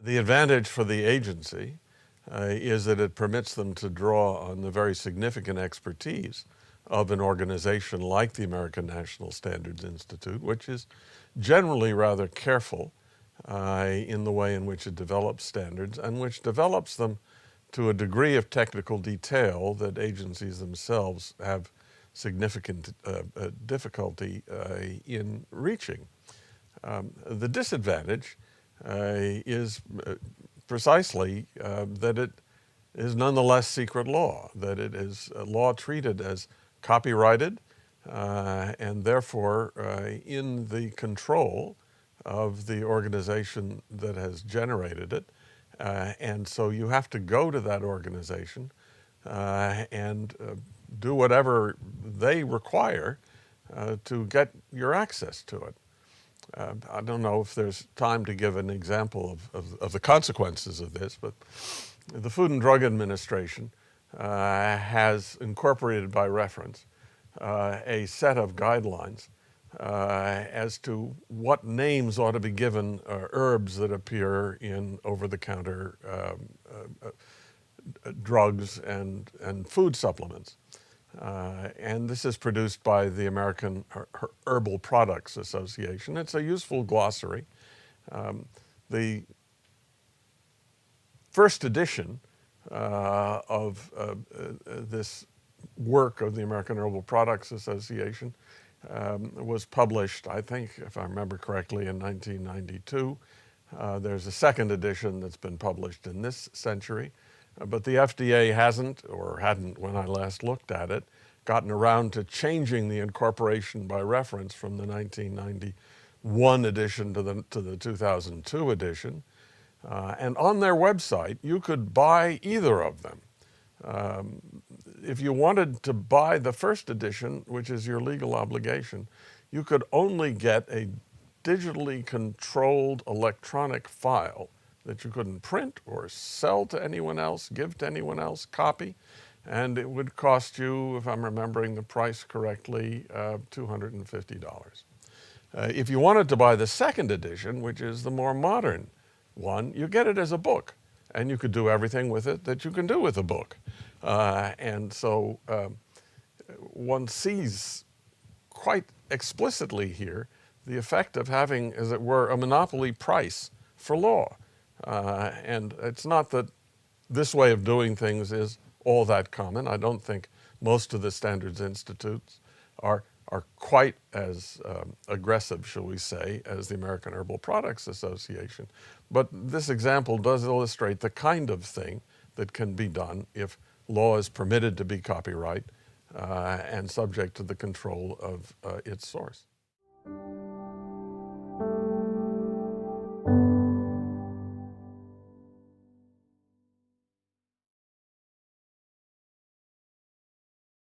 The advantage for the agency is that it permits them to draw on the very significant expertise of an organization like the American National Standards Institute, which is generally rather careful in the way in which it develops standards and which develops them to a degree of technical detail that agencies themselves have significant difficulty in reaching. The disadvantage is precisely that it is nonetheless secret law, that it is a law treated as copyrighted and therefore in the control of the organization that has generated it. And so you have to go to that organization and do whatever they require to get your access to it. I don't know if there's time to give an example of the consequences of this, but the Food and Drug Administration has incorporated by reference a set of guidelines as to what names ought to be given herbs that appear in over-the-counter drugs and food supplements. And this is produced by the American Herbal Products Association. It's a useful glossary. The first edition of this work of the American Herbal Products Association was published, I think, if I remember correctly, in 1992. There's a second edition that's been published in this century. But the FDA hasn't, or hadn't when I last looked at it, gotten around to changing the incorporation by reference from the 1991 edition to the 2002 edition. And on their website, you could buy either of them. If you wanted to buy the first edition, which is your legal obligation, you could only get a digitally controlled electronic file that you couldn't print or sell to anyone else, give to anyone else, copy, and it would cost you, if I'm remembering the price correctly, $250. If you wanted to buy the second edition, which is the more modern one, you get it as a book, and you could do everything with it that you can do with a book. And so one sees quite explicitly here the effect of having, as it were, a monopoly price for law. And it's not that this way of doing things is all that common. I don't think most of the standards institutes are quite as aggressive, shall we say, as the American Herbal Products Association. But this example does illustrate the kind of thing that can be done if law is permitted to be copyright and subject to the control of its source.